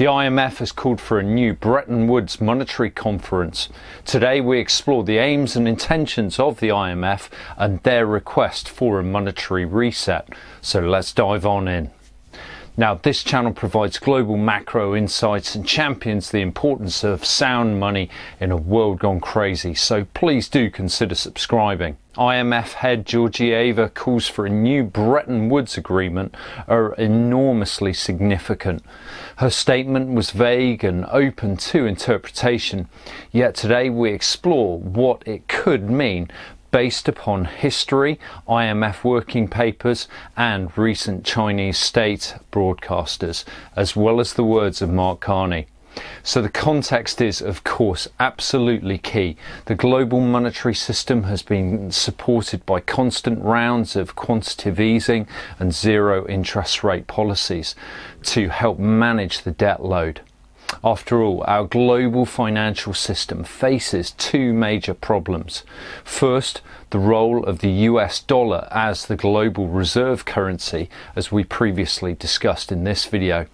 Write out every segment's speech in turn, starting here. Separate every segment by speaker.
Speaker 1: The IMF has called for a new Bretton Woods Monetary conference. Today we explore the aims and intentions of the IMF and their request for a monetary reset. So let's dive on in. Now, this channel provides global macro insights and champions the importance of sound money in a world gone crazy, so please do consider subscribing. IMF head Georgieva calls for a new Bretton Woods agreement are enormously significant. Her statement was vague and open to interpretation, yet today we explore what it could mean based upon history, IMF working papers and recent Chinese state broadcasters, as well as the words of Mark Carney. So the context is, of course, absolutely key. The global monetary system has been supported by constant rounds of quantitative easing and zero interest rate policies to help manage the debt load. After all, our global financial system faces two major problems. First, the role of the US dollar as the global reserve currency, as we previously discussed in this video.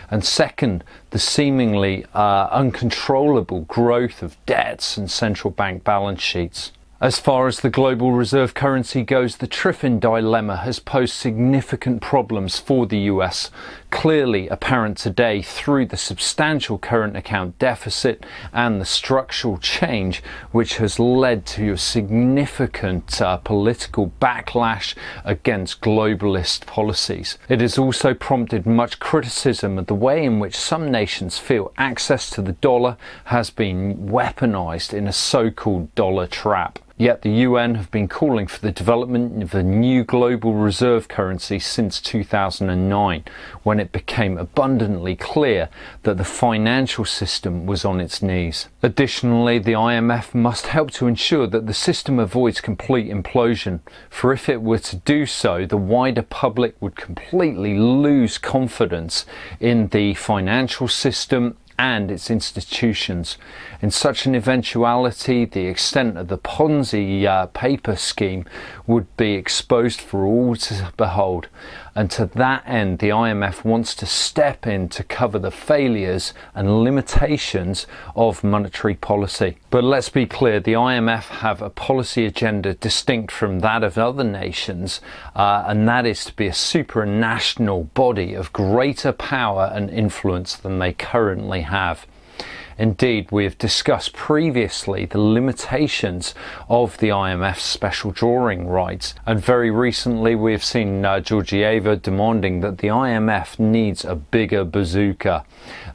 Speaker 1: And second, the seemingly uncontrollable growth of debts and central bank balance sheets. As far as the global reserve currency goes, the Triffin dilemma has posed significant problems for the US, clearly apparent today through the substantial current account deficit and the structural change which has led to a significant political backlash against globalist policies. It has also prompted much criticism of the way in which some nations feel access to the dollar has been weaponized in a so-called dollar trap. Yet the UN have been calling for the development of a new global reserve currency since 2009, when it became abundantly clear that the financial system was on its knees. Additionally, the IMF must help to ensure that the system avoids complete implosion, for if it were to do so, the wider public would completely lose confidence in the financial system and its institutions. In such an eventuality, the extent of the Ponzi paper scheme would be exposed for all to behold. And to that end, the IMF wants to step in to cover the failures and limitations of monetary policy. But let's be clear, the IMF have a policy agenda distinct from that of other nations, and that is to be a supranational body of greater power and influence than they currently have. Indeed, we have discussed previously the limitations of the IMF's special drawing rights, and very recently we have seen Georgieva demanding that the IMF needs a bigger bazooka.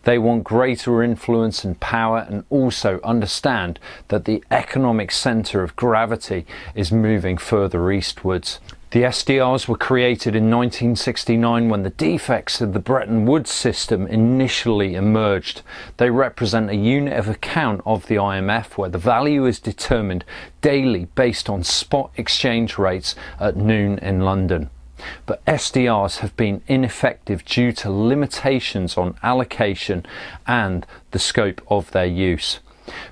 Speaker 1: They want greater influence and power, and also understand that the economic centre of gravity is moving further eastwards. The SDRs were created in 1969 when the defects of the Bretton Woods system initially emerged. They represent a unit of account of the IMF where the value is determined daily based on spot exchange rates at noon in London. But SDRs have been ineffective due to limitations on allocation and the scope of their use.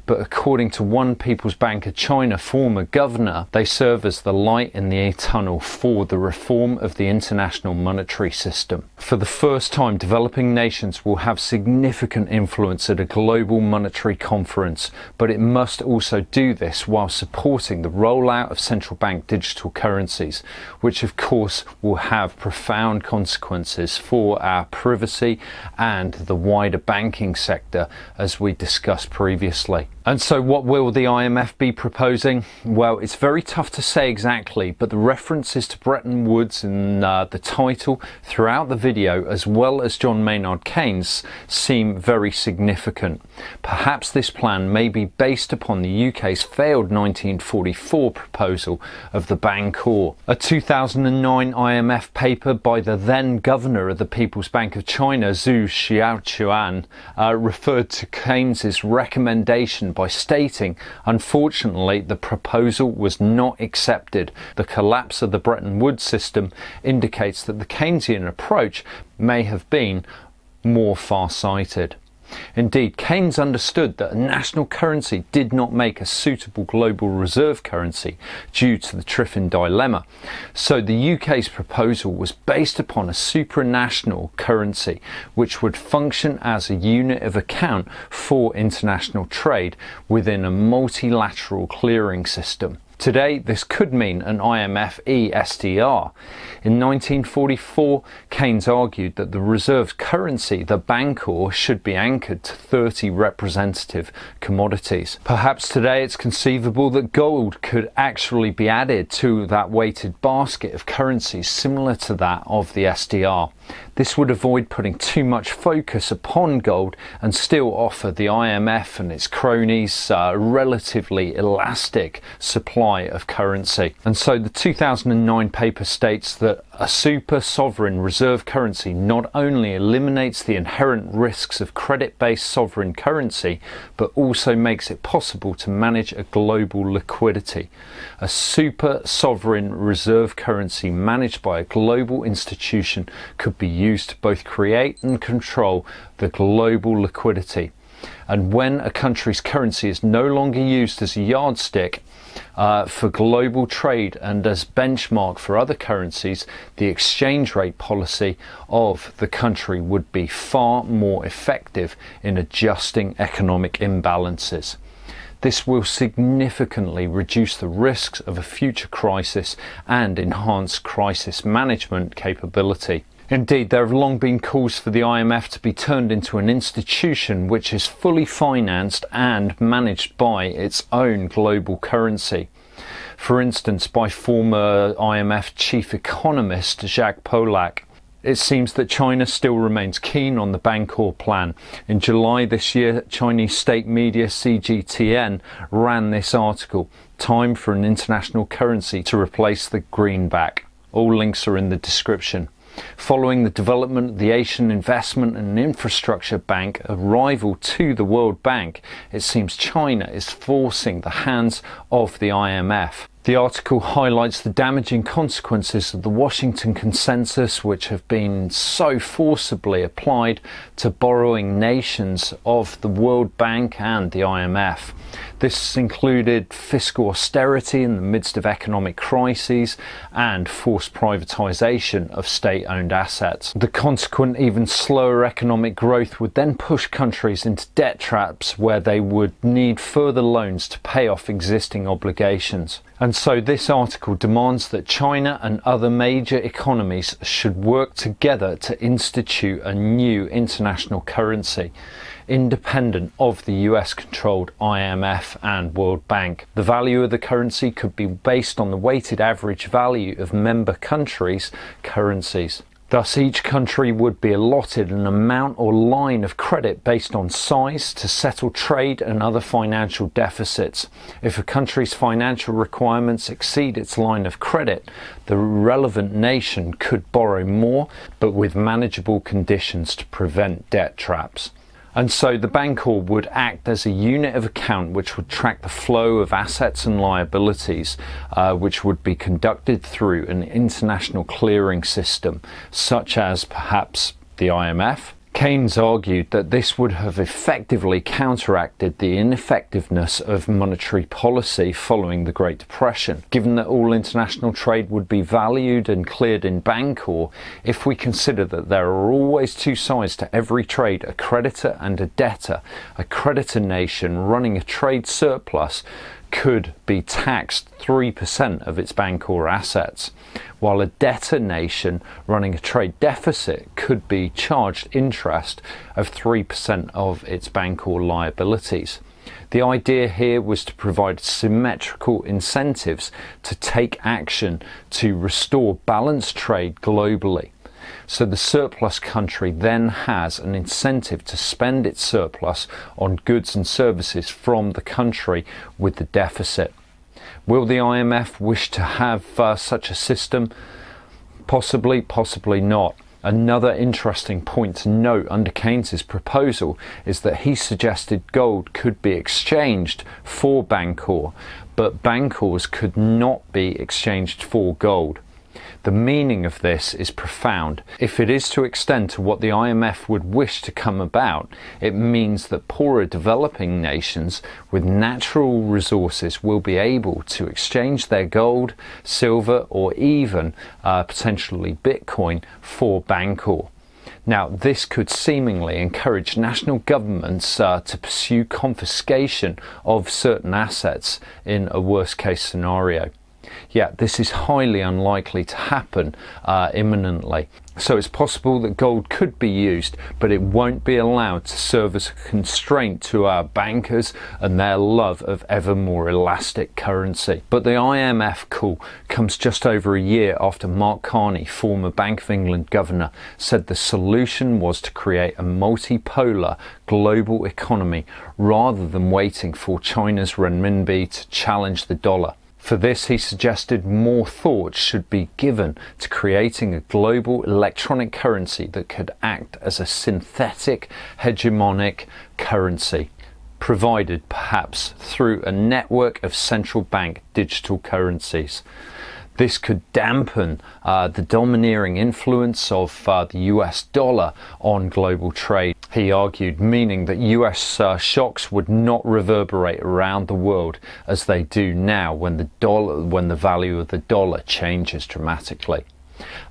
Speaker 1: But according to one People's Bank of China former governor, they serve as the light in the tunnel for the reform of the international monetary system. For the first time, developing nations will have significant influence at a global monetary conference, but it must also do this while supporting the rollout of central bank digital currencies, which of course will have profound consequences for our privacy and the wider banking sector, as we discussed previously. And so what will the IMF be proposing? Well, it's very tough to say exactly, but the references to Bretton Woods in the title throughout the video, as well as John Maynard Keynes, seem very significant. Perhaps this plan may be based upon the UK's failed 1944 proposal of the Bancor. A 2009 IMF paper by the then governor of the People's Bank of China, Zhu Xiaochuan, referred to Keynes's recommendation by stating, unfortunately, the proposal was not accepted. The collapse of the Bretton Woods system indicates that the Keynesian approach may have been more far-sighted. Indeed, Keynes understood that a national currency did not make a suitable global reserve currency due to the Triffin dilemma. So the UK's proposal was based upon a supranational currency which would function as a unit of account for international trade within a multilateral clearing system. Today, this could mean an IMF ESDR. In 1944, Keynes argued that the reserve currency, the Bancor, should be anchored to 30 representative commodities. Perhaps today it's conceivable that gold could actually be added to that weighted basket of currencies similar to that of the SDR. This would avoid putting too much focus upon gold and still offer the IMF and its cronies a relatively elastic supply of currency. And so the 2009 paper states that a super sovereign reserve currency not only eliminates the inherent risks of credit-based sovereign currency, but also makes it possible to manage a global liquidity. A super sovereign reserve currency managed by a global institution could be used to both create and control the global liquidity. And when a country's currency is no longer used as a yardstick for global trade and as benchmark for other currencies, the exchange rate policy of the country would be far more effective in adjusting economic imbalances. This will significantly reduce the risks of a future crisis and enhance crisis management capability. Indeed, there have long been calls for the IMF to be turned into an institution which is fully financed and managed by its own global currency. For instance, by former IMF chief economist Jacques Polak. It seems that China still remains keen on the Bancor plan. In July this year, Chinese state media CGTN ran this article, "Time for an international currency to replace the greenback." All links are in the description. Following the development of the Asian Investment and Infrastructure Bank, a rival to the World Bank, it seems China is forcing the hands of the IMF. The article highlights the damaging consequences of the Washington Consensus, which have been so forcibly applied to borrowing nations of the World Bank and the IMF. This included fiscal austerity in the midst of economic crises and forced privatization of state-owned assets. The consequent even slower economic growth would then push countries into debt traps where they would need further loans to pay off existing obligations. And so this article demands that China and other major economies should work together to institute a new international currency, independent of the US-controlled IMF and World Bank. The value of the currency could be based on the weighted average value of member countries' currencies. Thus, each country would be allotted an amount or line of credit based on size to settle trade and other financial deficits. If a country's financial requirements exceed its line of credit, the relevant nation could borrow more, but with manageable conditions to prevent debt traps. And so the Bancor would act as a unit of account which would track the flow of assets and liabilities, which would be conducted through an international clearing system, such as perhaps the IMF. Keynes argued that this would have effectively counteracted the ineffectiveness of monetary policy following the Great Depression. Given that all international trade would be valued and cleared in Bancor, if we consider that there are always two sides to every trade, a creditor and a debtor, a creditor nation running a trade surplus could be taxed 3% of its Bancor assets, while a debtor nation running a trade deficit could be charged interest of 3% of its Bancor liabilities. The idea here was to provide symmetrical incentives to take action to restore balanced trade globally. So the surplus country then has an incentive to spend its surplus on goods and services from the country with the deficit. Will the IMF wish to have such a system? Possibly, possibly not. Another interesting point to note under Keynes's proposal is that he suggested gold could be exchanged for Bancor, but Bancors could not be exchanged for gold. The meaning of this is profound. If it is to extend to what the IMF would wish to come about, it means that poorer developing nations with natural resources will be able to exchange their gold, silver, or even potentially Bitcoin for Bancor. Now, this could seemingly encourage national governments to pursue confiscation of certain assets in a worst-case scenario. Yet this is highly unlikely to happen imminently. So it's possible that gold could be used, but it won't be allowed to serve as a constraint to our bankers and their love of ever more elastic currency. But the IMF call comes just over a year after Mark Carney, former Bank of England governor, said the solution was to create a multipolar global economy rather than waiting for China's renminbi to challenge the dollar. For this, he suggested more thought should be given to creating a global electronic currency that could act as a synthetic hegemonic currency, provided perhaps through a network of central bank digital currencies. This could dampen the domineering influence of the US dollar on global trade, he argued, meaning that US shocks would not reverberate around the world as they do now when the value of the dollar changes dramatically.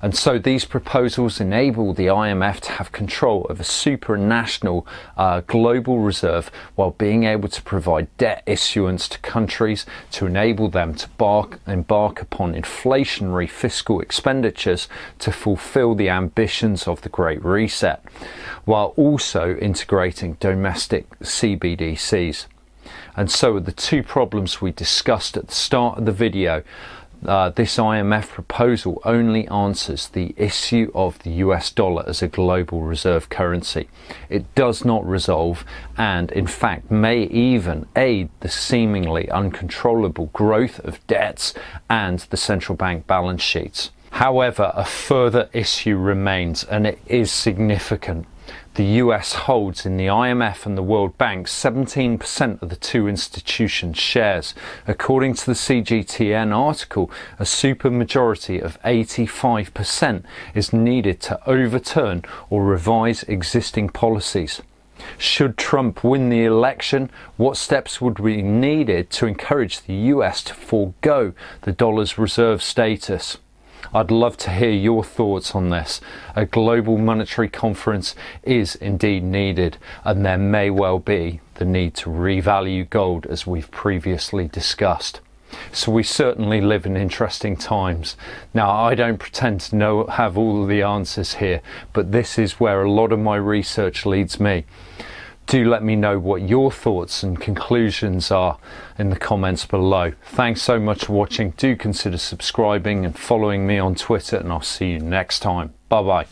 Speaker 1: And so these proposals enable the IMF to have control of a supranational global reserve while being able to provide debt issuance to countries to enable them to embark upon inflationary fiscal expenditures to fulfill the ambitions of the Great Reset, while also integrating domestic CBDCs. And so are the two problems we discussed at the start of the video. This IMF proposal only answers the issue of the US dollar as a global reserve currency. It does not resolve and in fact may even aid the seemingly uncontrollable growth of debts and the central bank balance sheets. However, a further issue remains, and it is significant. The US holds in the IMF and the World Bank 17% of the two institutions' shares. According to the CGTN article, a supermajority of 85% is needed to overturn or revise existing policies. Should Trump win the election, what steps would be needed to encourage the US to forego the dollar's reserve status? I'd love to hear your thoughts on this. A global monetary conference is indeed needed, and there may well be the need to revalue gold as we've previously discussed. So we certainly live in interesting times. Now, I don't pretend to have all of the answers here, but this is where a lot of my research leads me. Do let me know what your thoughts and conclusions are in the comments below. Thanks so much for watching. Do consider subscribing and following me on Twitter, and I'll see you next time. Bye bye.